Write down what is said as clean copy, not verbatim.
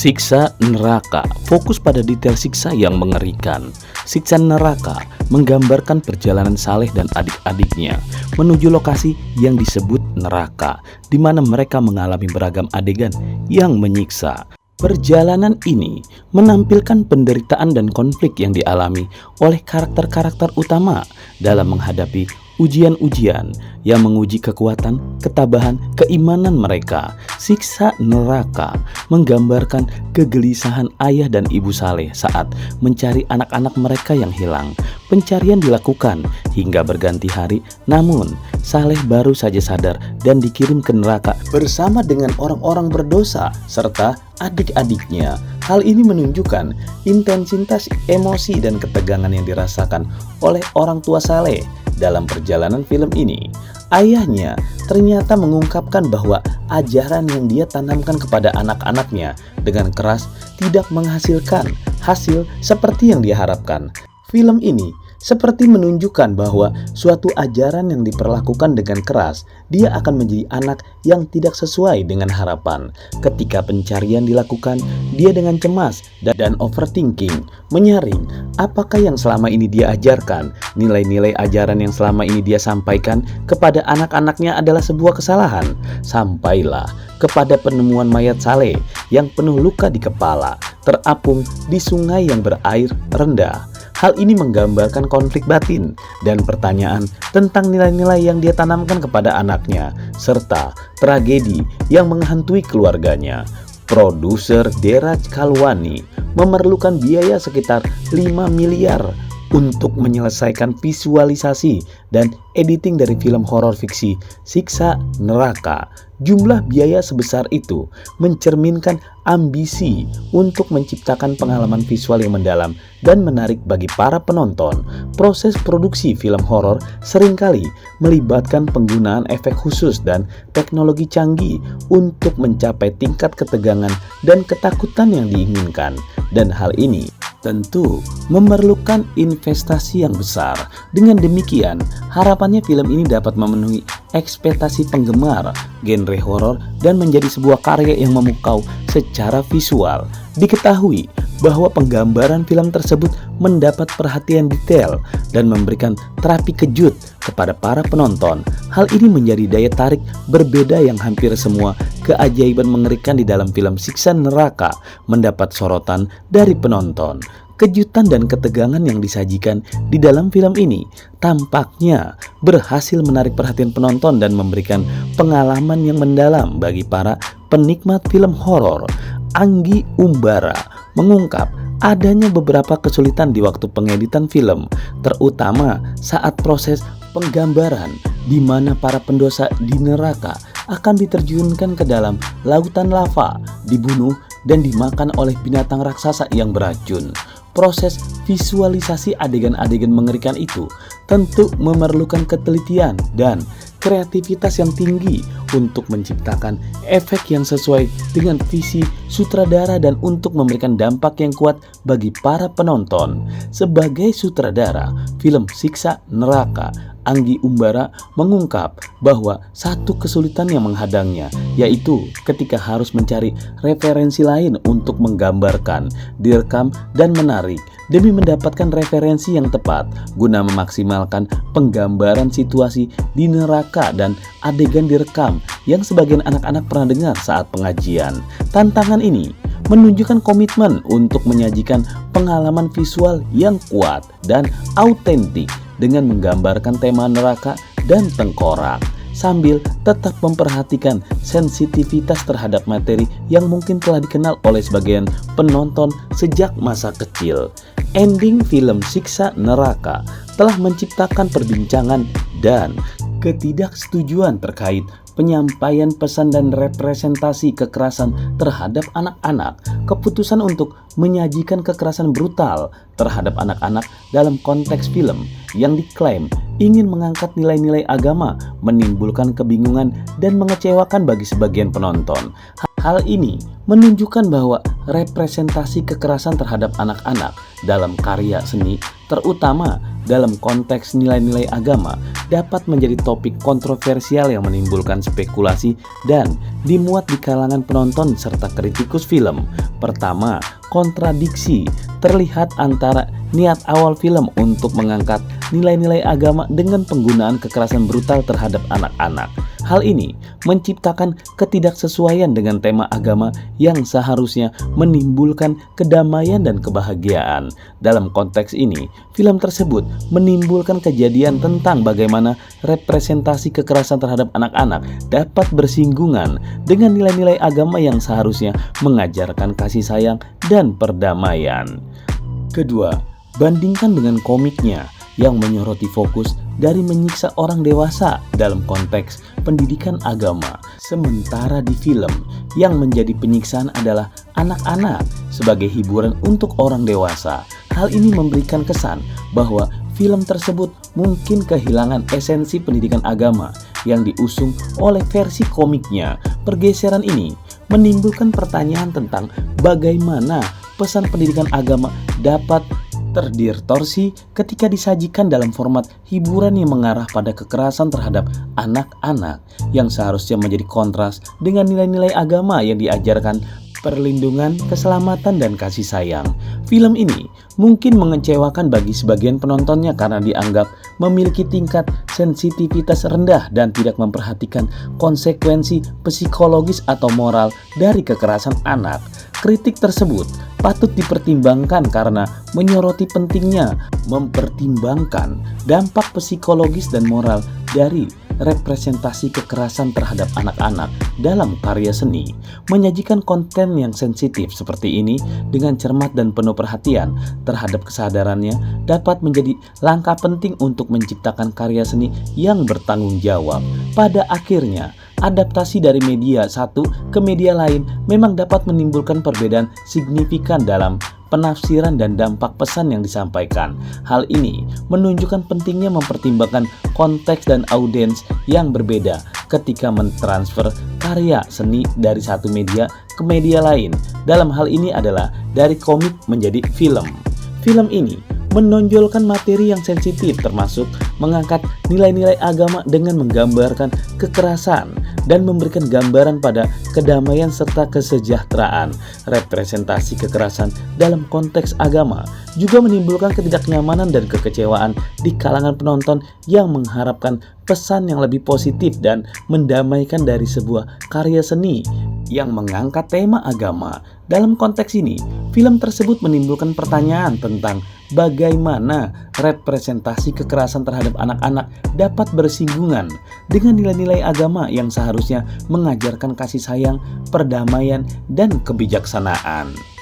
Siksa neraka fokus pada detail siksa yang mengerikan. Siksa neraka menggambarkan perjalanan Saleh dan adik-adiknya menuju lokasi yang disebut neraka, di mana mereka mengalami beragam adegan yang menyiksa. Perjalanan ini menampilkan penderitaan dan konflik yang dialami oleh karakter-karakter utama dalam menghadapi ujian-ujian yang menguji kekuatan, ketabahan, keimanan mereka. Siksa neraka menggambarkan kegelisahan ayah dan ibu Saleh saat mencari anak-anak mereka yang hilang. Pencarian dilakukan hingga berganti hari, namun Saleh baru saja sadar dan dikirim ke neraka bersama dengan orang-orang berdosa serta adik-adiknya. Hal ini menunjukkan intensitas emosi dan ketegangan yang dirasakan oleh orang tua Saleh dalam perjalanan film ini. Ayahnya ternyata mengungkapkan bahwa ajaran yang dia tanamkan kepada anak-anaknya dengan keras tidak menghasilkan hasil seperti yang dia harapkan. Film ini seperti menunjukkan bahwa suatu ajaran yang diperlakukan dengan keras, dia akan menjadi anak yang tidak sesuai dengan harapan. Ketika pencarian dilakukan, dia dengan cemas dan overthinking, menyaring apakah yang selama ini dia ajarkan, nilai-nilai ajaran yang selama ini dia sampaikan kepada anak-anaknya adalah sebuah kesalahan. Sampailah kepada penemuan mayat Saleh yang penuh luka di kepala, terapung di sungai yang berair rendah. Hal ini menggambarkan konflik batin dan pertanyaan tentang nilai-nilai yang dia tanamkan kepada anaknya, serta tragedi yang menghantui keluarganya. Produser Deraj Kalwani memerlukan biaya sekitar 5 miliar untuk menyelesaikan visualisasi dan editing dari film horor fiksi Siksa Neraka. Jumlah biaya sebesar itu mencerminkan ambisi untuk menciptakan pengalaman visual yang mendalam dan menarik bagi para penonton. Proses produksi film horor seringkali melibatkan penggunaan efek khusus dan teknologi canggih untuk mencapai tingkat ketegangan dan ketakutan yang diinginkan. Dan hal ini tentu memerlukan investasi yang besar. Dengan demikian, harapannya film ini dapat memenuhi ekspektasi penggemar genre horor dan menjadi sebuah karya yang memukau secara visual. Diketahui bahwa penggambaran film tersebut mendapat perhatian detail dan memberikan terapi kejut kepada para penonton. Hal ini menjadi daya tarik berbeda yang hampir semua keajaiban mengerikan di dalam film Siksa Neraka mendapat sorotan dari penonton. Kejutan dan ketegangan yang disajikan di dalam film ini tampaknya berhasil menarik perhatian penonton dan memberikan pengalaman yang mendalam bagi para penikmat film horor. Anggi Umbara mengungkap adanya beberapa kesulitan di waktu pengeditan film, terutama saat proses penggambaran di mana para pendosa di neraka akan diterjunkan ke dalam lautan lava, dibunuh dan dimakan oleh binatang raksasa yang beracun. Proses visualisasi adegan-adegan mengerikan itu tentu memerlukan ketelitian dan kreativitas yang tinggi untuk menciptakan efek yang sesuai dengan visi sutradara dan untuk memberikan dampak yang kuat bagi para penonton. Sebagai sutradara film Siksa Neraka, Anggi Umbara mengungkap bahwa satu kesulitan yang menghadangnya yaitu ketika harus mencari referensi lain untuk menggambarkan, direkam, dan menarik demi mendapatkan referensi yang tepat guna memaksimalkan penggambaran situasi di neraka dan adegan direkam yang sebagian anak-anak pernah dengar saat pengajian. Tantangan ini menunjukkan komitmen untuk menyajikan pengalaman visual yang kuat dan autentik dengan menggambarkan tema neraka dan tengkorak, sambil tetap memperhatikan sensitivitas terhadap materi yang mungkin telah dikenal oleh sebagian penonton sejak masa kecil. Ending film Siksa Neraka telah menciptakan perbincangan dan ketidaksetujuan terkait penyampaian pesan dan representasi kekerasan terhadap anak-anak. Keputusan untuk menyajikan kekerasan brutal terhadap anak-anak dalam konteks film yang diklaim ingin mengangkat nilai-nilai agama menimbulkan kebingungan dan mengecewakan bagi sebagian penonton. Hal ini menunjukkan bahwa representasi kekerasan terhadap anak-anak dalam karya seni, terutama dalam konteks nilai-nilai agama, dapat menjadi topik kontroversial yang menimbulkan spekulasi dan dimuat di kalangan penonton serta kritikus film. Pertama, kontradiksi terlihat antara niat awal film untuk mengangkat nilai-nilai agama dengan penggunaan kekerasan brutal terhadap anak-anak. Hal ini menciptakan ketidaksesuaian dengan tema agama yang seharusnya menimbulkan kedamaian dan kebahagiaan. Dalam konteks ini, film tersebut menimbulkan kejadian tentang bagaimana representasi kekerasan terhadap anak-anak dapat bersinggungan dengan nilai-nilai agama yang seharusnya mengajarkan kasih sayang dan perdamaian. Kedua, bandingkan dengan komiknya yang menyoroti fokus dari menyiksa orang dewasa dalam konteks pendidikan agama. Sementara di film yang menjadi penyiksaan adalah anak-anak sebagai hiburan untuk orang dewasa. Hal ini memberikan kesan bahwa film tersebut mungkin kehilangan esensi pendidikan agama yang diusung oleh versi komiknya. Pergeseran ini menimbulkan pertanyaan tentang bagaimana pesan pendidikan agama dapat terdistorsi ketika disajikan dalam format hiburan yang mengarah pada kekerasan terhadap anak-anak yang seharusnya menjadi kontras dengan nilai-nilai agama yang diajarkan perlindungan, keselamatan, dan kasih sayang. Film ini mungkin mengecewakan bagi sebagian penontonnya karena dianggap memiliki tingkat sensitivitas rendah dan tidak memperhatikan konsekuensi psikologis atau moral dari kekerasan anak. Kritik tersebut patut dipertimbangkan karena menyoroti pentingnya mempertimbangkan dampak psikologis dan moral dari representasi kekerasan terhadap anak-anak dalam karya seni. Menyajikan konten yang sensitif seperti ini dengan cermat dan penuh perhatian terhadap kesadarannya dapat menjadi langkah penting untuk menciptakan karya seni yang bertanggung jawab. Pada akhirnya, adaptasi dari media satu ke media lain memang dapat menimbulkan perbedaan signifikan dalam penafsiran dan dampak pesan yang disampaikan. Hal ini menunjukkan pentingnya mempertimbangkan konteks dan audiens yang berbeda ketika mentransfer karya seni dari satu media ke media lain. Dalam hal ini adalah dari komik menjadi film. Film ini menonjolkan materi yang sensitif termasuk mengangkat nilai-nilai agama dengan menggambarkan kekerasan dan memberikan gambaran pada kedamaian serta kesejahteraan. Representasi kekerasan dalam konteks agama juga menimbulkan ketidaknyamanan dan kekecewaan di kalangan penonton yang mengharapkan pesan yang lebih positif dan mendamaikan dari sebuah karya seni yang mengangkat tema agama. Dalam konteks ini, film tersebut menimbulkan pertanyaan tentang bagaimana representasi kekerasan terhadap anak-anak dapat bersinggungan dengan nilai-nilai agama yang seharusnya mengajarkan kasih sayang, perdamaian, dan kebijaksanaan.